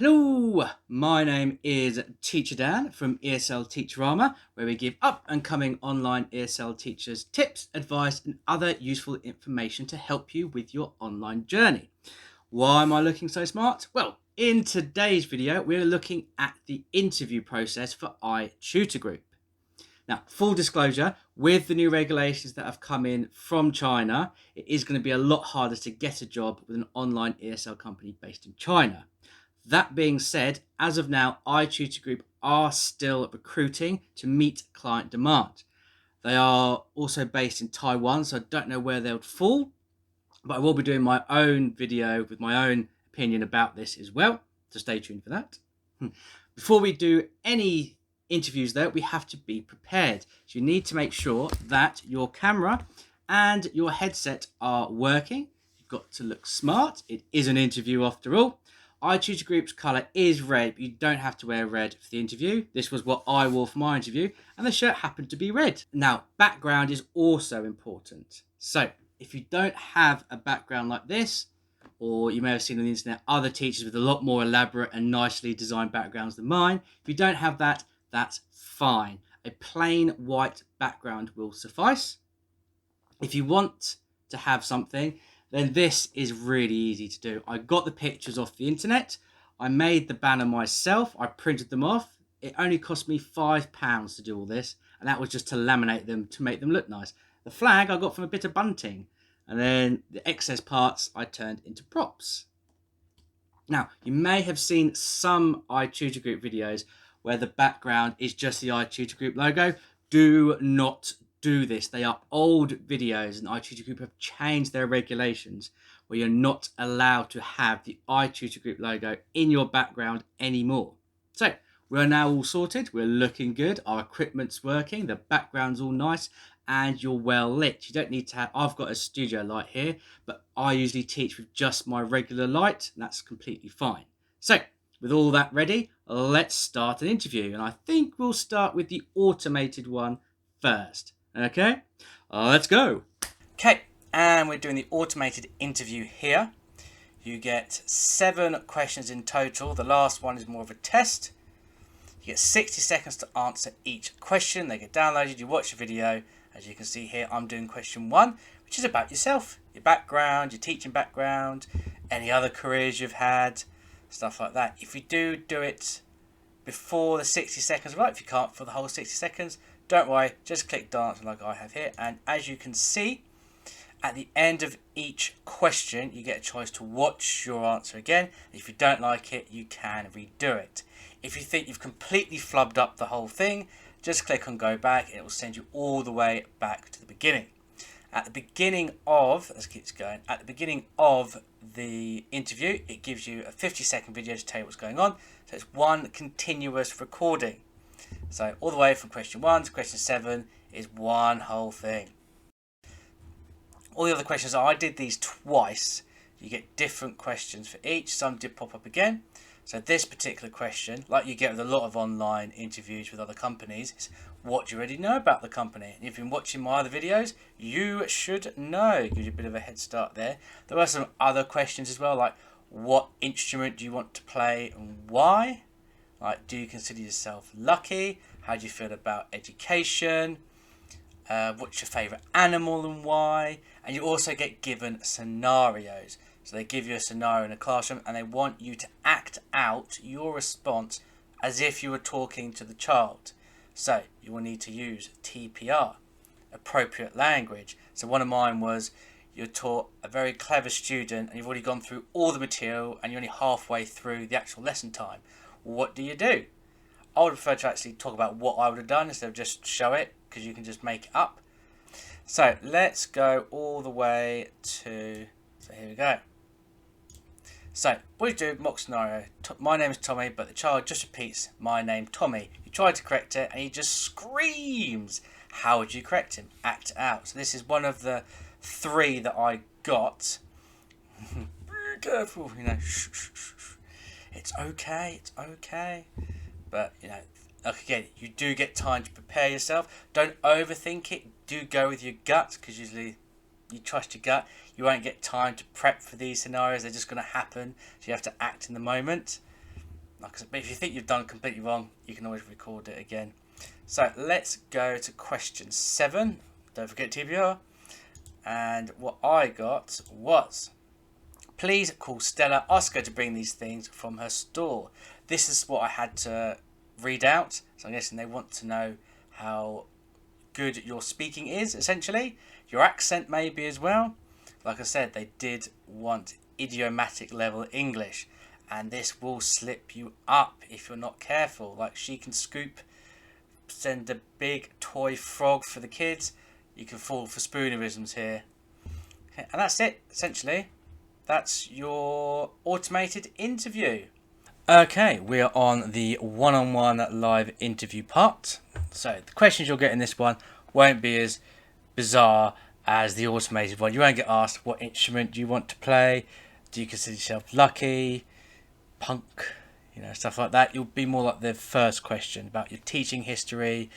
Hello, my name is Teacher Dan from ESL Teacherama, where we give up and coming online ESL teachers tips, advice, and other useful information to help you with your online journey. Why am I looking so smart? Well, in today's video, we're looking at the interview process for iTutorGroup. Now, full disclosure, with the new regulations that have come in from China, it is going to be a lot harder to get a job with an online ESL company based in China. That being said, as of now, iTutorGroup are still recruiting to meet client demand. They are also based in Taiwan, so I don't know where they would fall, but I will be doing my own video with my own opinion about this as well, so stay tuned for that. Before we do any interviews though, we have to be prepared. So you need to make sure that your camera and your headset are working. You've got to look smart. It is an interview after all. iTutorGroup's colour is red, but you don't have to wear red for the interview. This was what I wore for my interview, and the shirt happened to be red. Now, background is also important. So, if you don't have a background like this, or you may have seen on the internet other teachers with a lot more elaborate and nicely designed backgrounds than mine, if you don't have that, that's fine. A plain white background will suffice. If you want to have something, then this is really easy to do. I got the pictures off the internet. I made the banner myself. I printed them off. It only cost me £5 to do all this, and that was just to laminate them to make them look nice. The flag I got from a bit of bunting, and then the excess parts I turned into props. Now, you may have seen some iTutorGroup videos where the background is just the iTutorGroup logo. Do not do this. They are old videos, and iTutorGroup have changed their regulations where you're not allowed to have the iTutorGroup logo in your background anymore. So we're now all sorted. We're looking good. Our equipment's working. The background's all nice, and you're well lit. You don't need to have, I've got a studio light here, but I usually teach with just my regular light, and that's completely fine. So with all that ready, let's start an interview. And I think we'll start with the automated one first. Okay, let's go. Okay, and we're doing the automated interview here. You get 7 questions in total. The last one is more of a test. You get 60 seconds to answer each question. They get downloaded, you watch the video. As you can see here, I'm doing question 1, which is about yourself, your background, your teaching background, any other careers you've had, stuff like that. If you do it before the 60 seconds, right, if you can't for the whole 60 seconds, don't worry, just click done like I have here. And as you can see, at the end of each question, you get a choice to watch your answer again. If you don't like it, you can redo it. If you think you've completely flubbed up the whole thing, just click on go back and it will send you all the way back to the beginning. At the beginning of, let's keep going, at the beginning of the interview, it gives you a 50-second video to tell you what's going on. So it's one continuous recording. So all the way from question 1 to question 7 is one whole thing. All the other questions, I did these twice. You get different questions for each. Some did pop up again. So this particular question, like you get with a lot of online interviews with other companies, is what do you already know about the company? And if you've been watching my other videos, you should know. It gives you a bit of a head start there. There are some other questions as well, like what instrument do you want to play and why? Like, do you consider yourself lucky? How do you feel about education? What's your favourite animal and why? And you also get given scenarios. So they give you a scenario in a classroom and they want you to act out your response as if you were talking to the child. So you will need to use TPR, appropriate language. So one of mine was, you're taught a very clever student and you've already gone through all the material and you're only halfway through the actual lesson time. What do you do? I would prefer to actually talk about what I would have done instead of just show it, because you can just make it up. So let's go all the way to, so here we go. So what do you do? Mock scenario. My name is Tommy, but the child just repeats my name, Tommy. You try to correct it and he just screams. How would you correct him? Act out. So this is one of the 3 that I got. Be careful, you know. Shh, shh, shh. It's okay, it's okay. But, you know, like again, you do get time to prepare yourself. Don't overthink it. Do go with your gut, because usually you trust your gut. You won't get time to prep for these scenarios. They're just going to happen. So you have to act in the moment. Like I said, but if you think you've done completely wrong, you can always record it again. So let's go to question 7. Don't forget TBR. And what I got was, please call Stella, ask her to bring these things from her store. This is what I had to read out. So I'm guessing they want to know how good your speaking is, essentially. Your accent maybe as well. Like I said, they did want idiomatic level English. And this will slip you up if you're not careful. Like, she can send a big toy frog for the kids. You can fall for spoonerisms here. Okay, and that's it, essentially. That's your automated interview. Okay, we are on the one-on-one live interview part. So the questions you'll get in this one won't be as bizarre as the automated one. You won't get asked what instrument do you want to play, do you consider yourself lucky, punk, stuff like that. You'll be more like the first question about your teaching history,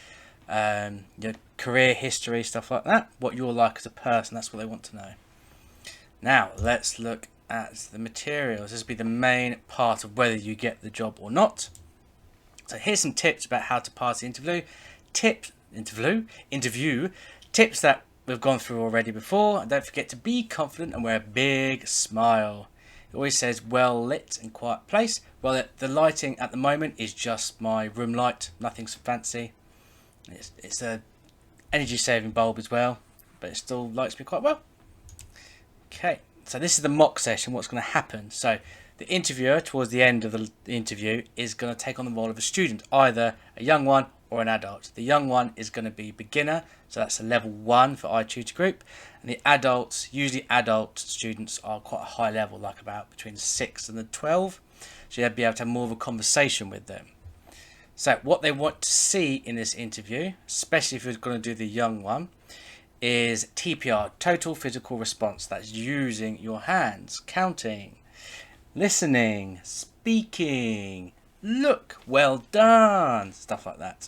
your career history, stuff like that. What you're like as a person, that's what they want to know. Now, let's look at the materials. This will be the main part of whether you get the job or not. So here's some tips about how to pass the interview. Tips that we've gone through already before. And don't forget to be confident and wear a big smile. It always says well lit and quiet place. Well, the lighting at the moment is just my room light, nothing fancy. It's a energy saving bulb as well, but it still lights me quite well. Okay, so this is the mock session. What's going to happen? So the interviewer towards the end of the interview is going to take on the role of a student, either a young one or an adult. The young one is going to be beginner, so that's a level 1 for iTutorGroup. And the adults, usually adult students, are quite a high level, like about between 6 and the 12. So you'll be able to have more of a conversation with them. So what they want to see in this interview, especially if you're going to do the young one, is TPR, total physical response. That's using your hands, counting, listening, speaking, look, well done, stuff like that.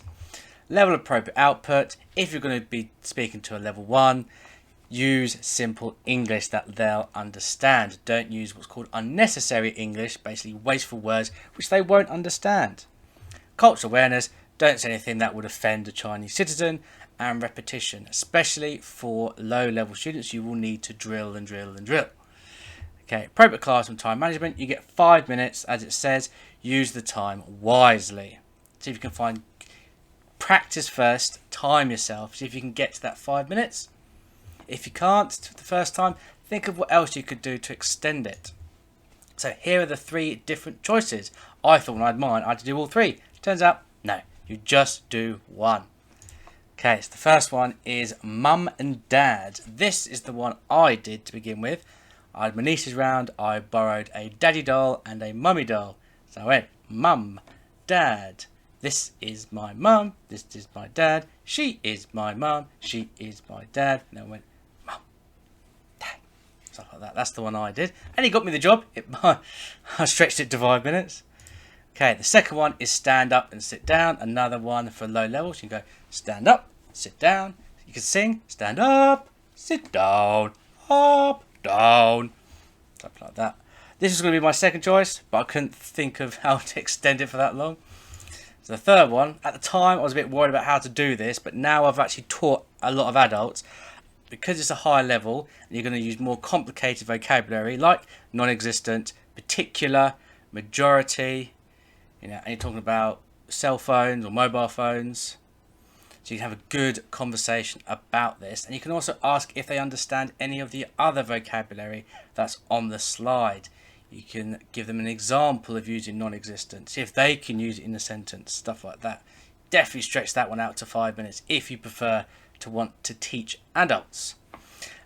Level appropriate output. If you're going to be speaking to a level 1, use simple English that they'll understand. Don't use what's called unnecessary English, basically wasteful words which they won't understand. Cultural awareness. Don't say anything that would offend a Chinese citizen. And repetition, especially for low-level students, you will need to drill and drill and drill. Okay, appropriate classroom time management. You get 5 minutes, as it says. Use the time wisely. See if you can practice first, time yourself. See if you can get to that 5 minutes. If you can't the first time, think of what else you could do to extend it. So here are the 3 different choices. I thought when I had mine, I had to do all 3. Turns out, no, you just do 1. Okay, so the first one is Mum and Dad. This is the one I did to begin with. I had my nieces round. I borrowed a daddy doll and a mummy doll. So I went, Mum, Dad. This is my mum. This is my dad. She is my mum. She is my dad. And I went, Mum, Dad. Stuff like that. That's the one I did. And he got me the job. I stretched it to 5 minutes. Okay, the second one is stand up and sit down. Another one for low levels. You can go stand up, sit down. You can sing stand up, sit down, up, down. Something like that. This is going to be my second choice, but I couldn't think of how to extend it for that long. So the third one, at the time I was a bit worried about how to do this, but now I've actually taught a lot of adults. Because it's a higher level, and you're going to use more complicated vocabulary like non-existent, particular, majority, and you're talking about cell phones or mobile phones. So you can have a good conversation about this. And you can also ask if they understand any of the other vocabulary that's on the slide. You can give them an example of using non-existent. See if they can use it in a sentence, stuff like that. Definitely stretch that one out to 5 minutes if you prefer to want to teach adults.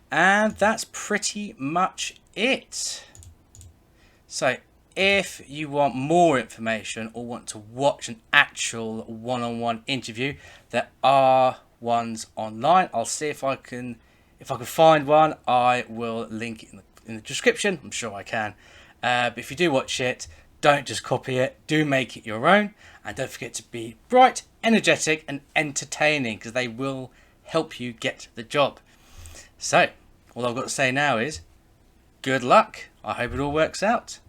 And that's pretty much it. So if you want more information or want to watch an actual one-on-one interview, there are ones online. I'll see if I can find one. I will link it in the description. I'm sure I can. But if you do watch it, don't just copy it. Do make it your own. And don't forget to be bright, energetic, and entertaining, because they will help you get the job. So, all I've got to say now is, good luck. I hope it all works out.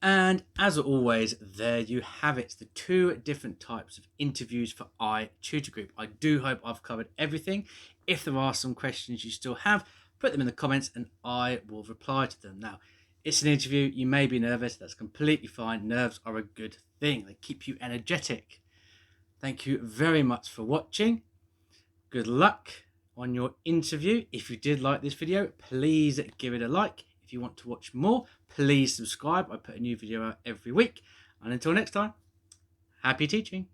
And as always, there you have it, the 2 different types of interviews for iTutorGroup. I do hope I've covered everything. If there are some questions you still have, put them in the comments and I will reply to them. Now, it's an interview. You may be nervous. That's completely fine. Nerves are a good thing. They keep you energetic. Thank you very much for watching. Good luck on your interview. If you did like this video, please give it a like. If you want to watch more, please subscribe. I put a new video out every week. And until next time, happy teaching.